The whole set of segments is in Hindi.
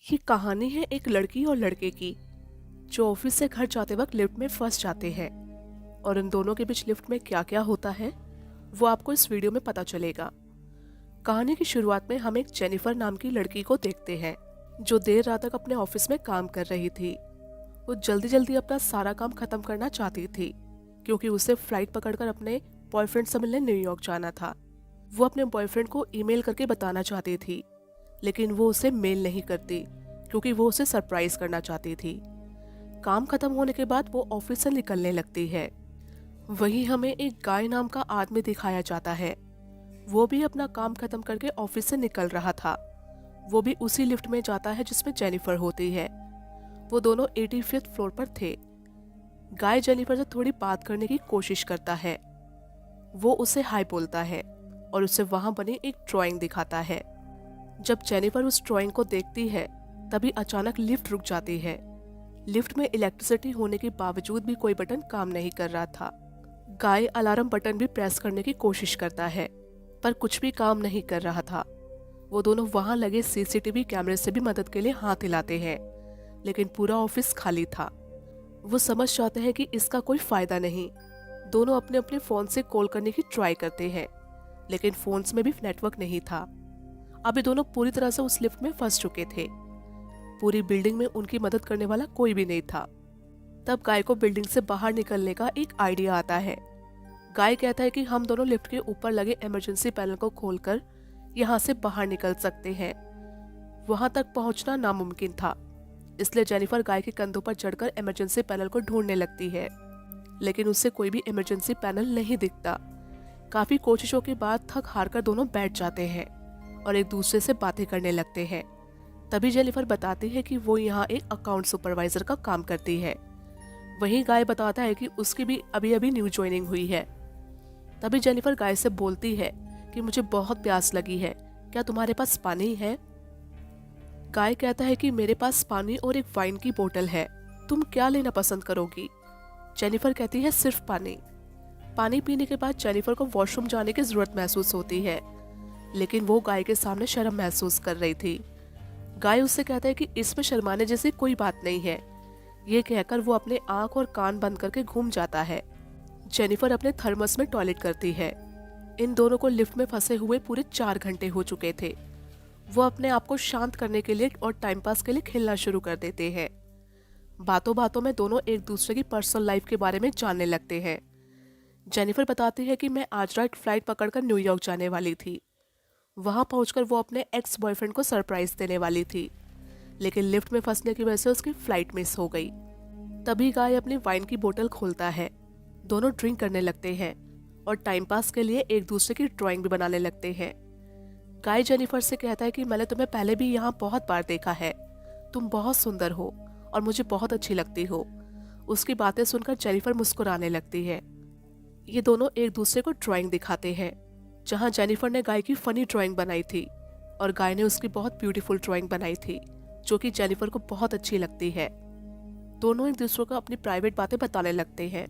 ये कहानी है एक लड़की और लड़के की जो ऑफिस से घर जाते वक्त लिफ्ट में फंस जाते हैं। और इन दोनों के बीच लिफ्ट में क्या क्या होता है वो आपको इस वीडियो में पता चलेगा। कहानी की शुरुआत में हम एक जेनिफर नाम की लड़की को देखते हैं जो देर रात तक अपने ऑफिस में काम कर रही थी। वो जल्दी जल्दी अपना सारा काम खत्म करना चाहती थी क्योंकि उसे फ्लाइट पकड़कर अपने बॉयफ्रेंड से मिलने न्यूयॉर्क जाना था। वो अपने बॉयफ्रेंड को ईमेल करके बताना चाहती थी, लेकिन वो उसे मेल नहीं करती क्योंकि वो उसे सरप्राइज करना चाहती थी। काम खत्म होने के बाद वो ऑफिस से निकलने लगती है। वहीं हमें एक गाय नाम का आदमी दिखाया जाता है। वो भी अपना काम खत्म करके ऑफिस से निकल रहा था। वो भी उसी लिफ्ट में जाता है जिसमें जेनिफर होती है। वो दोनों 85th फ्लोर पर थे। गाय जेनिफर से थोड़ी बात करने की कोशिश करता है। वो उसे हाय बोलता है और उसे वहां बनी एक ड्राइंग दिखाता है। जब जेनिफर उस ड्राइंग को देखती है तभी अचानक लिफ्ट रुक जाती है। लिफ्ट में इलेक्ट्रिसिटी होने के बावजूद भी कोई बटन काम नहीं कर रहा था। गाय अलार्म बटन भी प्रेस करने की कोशिश करता है पर कुछ भी काम नहीं कर रहा था। वो दोनों वहां लगे सीसीटीवी कैमरे से भी मदद के लिए हाथ हिलाते हैं, लेकिन पूरा ऑफिस खाली था। वो समझ जाते हैं कि इसका कोई फायदा नहीं। दोनों अपने अपने फोन से कॉल करने की ट्राई करते हैं, लेकिन फोन्स में भी नेटवर्क नहीं था। अभी दोनों पूरी तरह से उस लिफ्ट में फंस चुके थे। पूरी बिल्डिंग में उनकी मदद करने वाला कोई भी नहीं था। तब गाय को बिल्डिंग से बाहर निकलने का एक आइडिया आता है। गाय कहता है कि हम दोनों लिफ्ट के ऊपर लगे इमरजेंसी पैनल को खोलकर यहाँ से बाहर निकल सकते हैं। वहां तक पहुंचना नामुमकिन था, इसलिए जेनिफर गाय के कंधों पर चढ़कर इमरजेंसी पैनल को ढूंढने लगती है, लेकिन उससे कोई भी इमरजेंसी पैनल नहीं दिखता। काफी कोशिशों के बाद थक हार कर दोनों बैठ जाते हैं और एक दूसरे से बातें करने लगते हैं। तभी जेनिफर बताती है कि वो यहाँ एक अकाउंट सुपरवाइजर का काम करती है। वहीं गाय बताता है कि उसकी भी अभी अभी न्यू ज्वाइनिंग हुई है। तभी जेनिफर गाय से बोलती है कि मुझे बहुत प्यास लगी है, क्या तुम्हारे पास पानी है? गाय कहता है कि मेरे पास पानी और एक वाइन की बोतल है, तुम क्या लेना पसंद करोगी? जेनिफर कहती है सिर्फ पानी। पानी पीने के बाद जेनिफर को वॉशरूम जाने की जरूरत महसूस होती है, लेकिन वो गाय के सामने शर्म महसूस कर रही थी। गाय उससे कहता है कि इसमें शर्माने जैसी कोई बात नहीं है। ये कहकर वो अपने आंख और कान बंद करके घूम जाता है। जेनिफर अपने थर्मस में टॉयलेट करती है। इन दोनों को लिफ्ट में फंसे हुए पूरे 4 घंटे हो चुके थे। वो अपने आप को शांत करने के लिए और टाइम पास के लिए खेलना शुरू कर देते हैं। बातों बातों में दोनों एक दूसरे की पर्सनल लाइफ के बारे में जानने लगते हैं। जेनिफर बताती है कि मैं आज रात फ्लाइट पकड़कर न्यूयॉर्क जाने वाली थी। वहां पहुंचकर वो अपने एक्स बॉयफ्रेंड को सरप्राइज देने वाली थी, लेकिन लिफ्ट में फंसने की वजह से उसकी फ्लाइट मिस हो गई। तभी गाय अपनी वाइन की बोतल खोलता है। दोनों ड्रिंक करने लगते हैं और टाइम पास के लिए एक दूसरे की ड्राइंग भी बनाने लगते हैं। गाय जेनिफर से कहता है कि मैंने तुम्हें पहले भी यहाँ बहुत बार देखा है, तुम बहुत सुंदर हो और मुझे बहुत अच्छी लगती हो। उसकी बातें सुनकर जेनिफर मुस्कुराने लगती है। ये दोनों एक दूसरे को ड्राइंग दिखाते हैं, जहां जेनिफर ने गाय की फनी ड्राइंग बनाई थी और गाय ने उसकी बहुत ब्यूटीफुल ड्राइंग बनाई थी जो कि जेनिफर को बहुत अच्छी लगती है। दोनों एक दूसरे को अपनी प्राइवेट बातें बताने लगते हैं।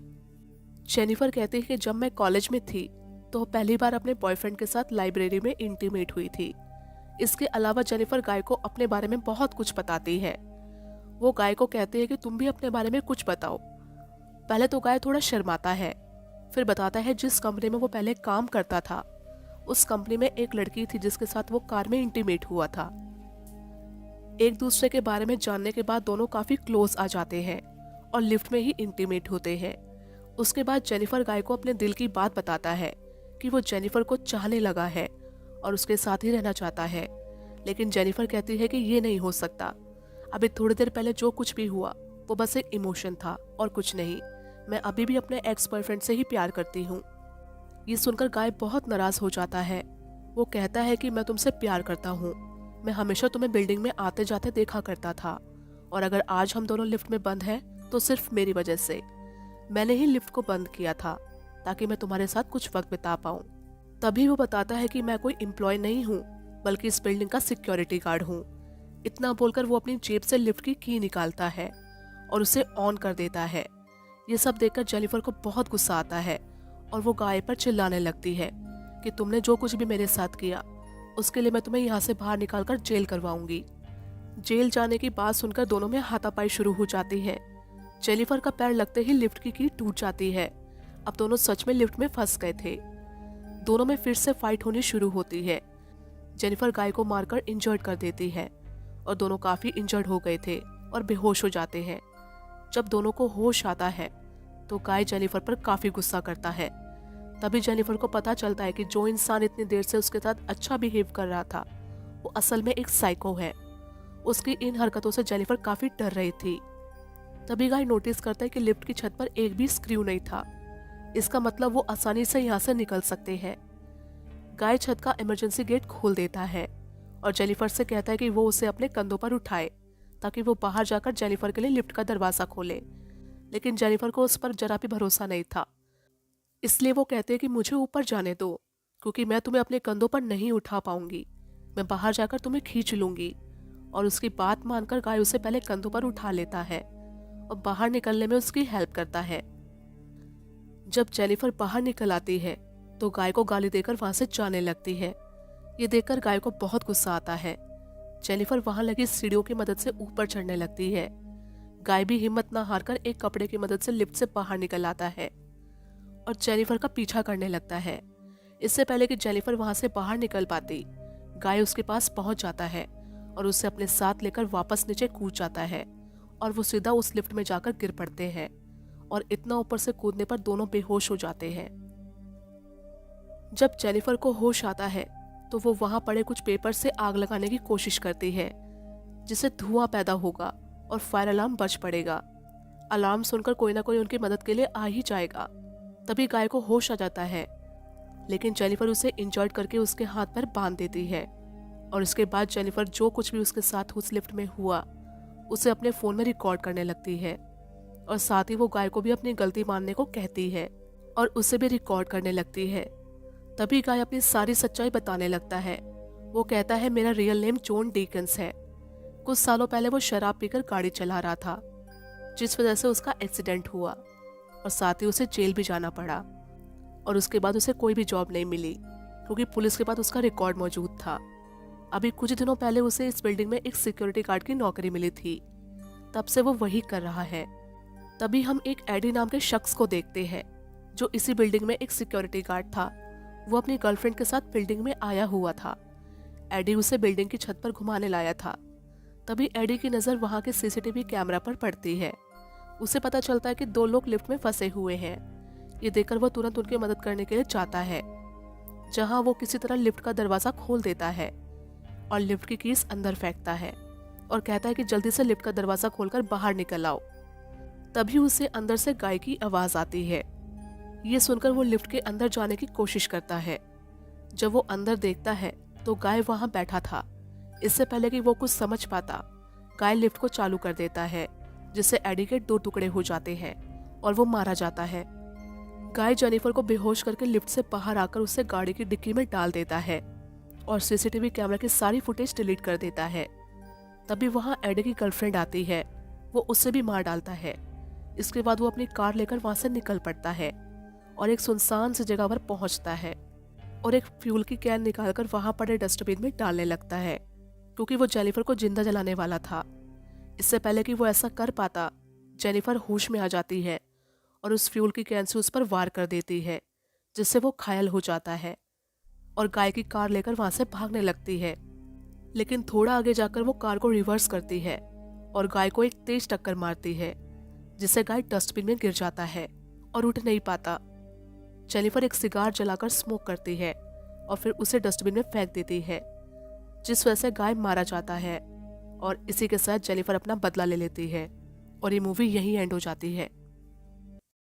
जेनिफर कहती है कि जब मैं कॉलेज में थी तो पहली बार अपने बॉयफ्रेंड के साथ लाइब्रेरी में इंटीमेट हुई थी। इसके अलावा जेनिफर गाय को अपने बारे में बहुत कुछ बताती है। वो गाय को कहती है कि तुम भी अपने बारे में कुछ बताओ। पहले तो गाय थोड़ा शर्माता है, फिर बताता है जिस कंपनी में वो पहले काम करता था उस कंपनी में एक लड़की थी जिसके साथ वो कार में इंटीमेट हुआ था। एक दूसरे के बारे में जानने के बाद दोनों काफी क्लोज आ जाते हैं और लिफ्ट में ही इंटीमेट होते हैं। उसके बाद जेनिफर गाय को अपने दिल की बात बताता है कि वो जेनिफर को चाहने लगा है और उसके साथ ही रहना चाहता है, लेकिन जेनिफर कहती है कि ये नहीं हो सकता। अभी थोड़ी देर पहले जो कुछ भी हुआ वो बस एक इमोशन था और कुछ नहीं। मैं अभी भी अपने एक्स बॉयफ्रेंड से ही प्यार करती हूँ। ये सुनकर गाय बहुत नाराज हो जाता है। वो कहता है कि मैं तुमसे प्यार करता हूँ, मैं हमेशा तुम्हें बिल्डिंग में आते जाते देखा करता था और अगर आज हम दोनों लिफ्ट में बंद हैं तो सिर्फ मेरी वजह से। मैंने ही लिफ्ट को बंद किया था ताकि मैं तुम्हारे साथ कुछ वक्त बिता पाऊँ। तभी वो बताता है कि मैं कोई एम्प्लॉय नहीं हूँ बल्कि इस बिल्डिंग का सिक्योरिटी गार्ड हूँ। इतना बोलकर वो अपनी जेब से लिफ्ट की की निकालता है और उसे ऑन कर देता है। ये सब देखकर जेनिफर को बहुत गुस्सा आता है और वो गाय पर चिल्लाने लगती है कि तुमने जो कुछ भी मेरे साथ किया उसके लिए मैं तुम्हें यहाँ से बाहर निकालकर जेल करवाऊंगी। जेल जाने की बात सुनकर दोनों में हाथापाई शुरू हो जाती है। जेनिफर का पैर लगते ही लिफ्ट की कील टूट जाती है। अब दोनों सच में लिफ्ट में फंस गए थे। दोनों में फिर से फाइट होनी शुरू होती है। जेनिफर गाय को मारकर इंजर्ड कर देती है और दोनों काफी इंजर्ड हो गए थे और बेहोश हो जाते हैं। जब दोनों को होश आता है तो गाय जेनिफर पर काफी गुस्सा करता है। तभी जेनिफर को पता चलता है कि जो इंसान इतनी देर से उसके साथ अच्छा बिहेव कर रहा था वो असल में एक साइको है। उसकी इन हरकतों से जेनिफर काफी डर रही थी। तभी गाय नोटिस करता है कि लिफ्ट की छत पर एक भी स्क्रू नहीं था। इसका मतलब वो आसानी से यहाँ से निकल सकते हैं। गाय छत का इमरजेंसी गेट खोल देता है और जेनिफर से कहता है कि वो उसे अपने कंधों पर उठाए ताकि वो बाहर जाकर जेनिफर के लिए लिफ्ट का दरवाजा खोले। लेकिन जेनिफर को उस पर जरा भी भरोसा नहीं था, इसलिए वो कहते हैं कि मुझे ऊपर जाने दो, क्योंकि मैं तुम्हें अपने कंधों पर नहीं उठा पाऊंगी। मैं बाहर जाकर तुम्हें खींच लूंगी। और उसकी बात मानकर गाय उसे पहले कंधों पर उठा लेता है और बाहर निकलने में उसकी हेल्प करता है। जब जेनिफर बाहर निकल आती है तो गाय को गाली देकर वहां से जाने लगती है। ये देखकर गाय को बहुत गुस्सा आता है। जेनिफर वहां लगी सीढ़ियों की मदद से ऊपर चढ़ने लगती है। गाय भी हिम्मत ना हारकर एक कपड़े की मदद से लिफ्ट से बाहर निकल आता है और जेनिफर का पीछा करने लगता है। इससे पहले कि जेनिफर वहां से बाहर निकल पाती, गाय उसके पास पहुंच जाता है और उसे अपने साथ लेकर वापस नीचे कूद जाता है और वो सीधा उस लिफ्ट में जाकर गिर पड़ते हैं और इतना ऊपर से कूदने पर दोनों बेहोश हो जाते हैं। जब जेनिफर को होश आता है तो वो वहां पड़े कुछ पेपर से आग लगाने की कोशिश करती है, जिससे धुआं पैदा होगा और फायर अलार्म बज पड़ेगा। अलार्म सुनकर कोई ना कोई उनकी मदद के लिए आ ही जाएगा। तभी गाय को होश आ जाता है, लेकिन जेनिफर उसे इंजर्ड करके उसके हाथ पर बांध देती है और इसके बाद जेनिफर जो कुछ भी उसके साथ उस लिफ्ट में हुआ उसे अपने फोन में रिकॉर्ड करने लगती है और साथ ही वो गाय को भी अपनी गलती मानने को कहती है और उसे भी रिकॉर्ड करने लगती है। तभी गाय अपनी सारी सच्चाई बताने लगता है। वो कहता है, मेरा रियल नेम जॉन डीकंस है। कुछ सालों पहले वो शराब पीकर गाड़ी चला रहा था, जिस वजह से उसका एक्सीडेंट हुआ और साथ ही उसे जेल भी जाना पड़ा और उसके बाद उसे कोई भी जॉब नहीं मिली क्योंकि पुलिस के पास उसका रिकॉर्ड मौजूद था। अभी कुछ दिनों पहले उसे इस बिल्डिंग में एक सिक्योरिटी गार्ड की नौकरी मिली थी, तब से वो वही कर रहा है। तभी हम एक एडी नाम के शख्स को देखते हैं जो इसी बिल्डिंग में एक सिक्योरिटी गार्ड था। वो अपनी गर्लफ्रेंड के साथ बिल्डिंग में आया हुआ था। एडी उसे बिल्डिंग की छत पर घुमाने लाया था। तभी एडी की नजर वहां के सीसीटीवी कैमरा पर पड़ती है। उसे पता चलता है कि दो लोग लिफ्ट में फंसे हुए हैं। ये देखकर वो तुरंत उनकी मदद करने के लिए जाता है, जहां वो किसी तरह लिफ्ट का दरवाजा खोल देता है और लिफ्ट की कीज अंदर फेंकता है और कहता है कि जल्दी से लिफ्ट का दरवाजा खोलकर बाहर निकल आओ। तभी उसे अंदर से गाय की आवाज आती है। ये सुनकर वो लिफ्ट के अंदर जाने की कोशिश करता है। जब वो अंदर देखता है तो गाय वहां बैठा था। इससे पहले कि वो कुछ समझ पाता, गाय लिफ्ट को चालू कर देता है, जिससे एडी के 2 टुकड़े हो जाते हैं और वो मारा जाता है। गाय जेनिफर को बेहोश करके लिफ्ट से बाहर आकर उसे गाड़ी की डिक्की में डाल देता है और सीसीटीवी कैमरा की सारी फुटेज डिलीट कर देता है। तभी वहां एडी की गर्लफ्रेंड आती है। वो उसे भी मार डालता है। इसके बाद वो अपनी कार लेकर वहां से निकल पड़ता है और एक सुनसान सी जगह पर पहुंचता है और एक फ्यूल की कैन निकालकर वहां पड़े डस्टबिन में डालने लगता है, क्योंकि वो जेनिफर को जिंदा जलाने वाला था। इससे पहले कि वो ऐसा कर पाता, जेनिफर होश में आ जाती है और उस फ्यूल की कैन से उस पर वार कर देती है, जिससे वो घायल हो जाता है और गाय की कार लेकर वहां से भागने लगती है। लेकिन थोड़ा आगे जाकर वो कार को रिवर्स करती है और गाय को एक तेज टक्कर मारती है, जिससे गाय डस्टबिन में गिर जाता है और उठ नहीं पाता। जेनिफर एक सिगार जलाकर स्मोक करती है और फिर उसे डस्टबिन में फेंक देती है, जिस वजह से गाय मारा जाता है और इसी के साथ जेनिफर अपना बदला ले लेती है और ये मूवी यहीं एंड हो जाती है।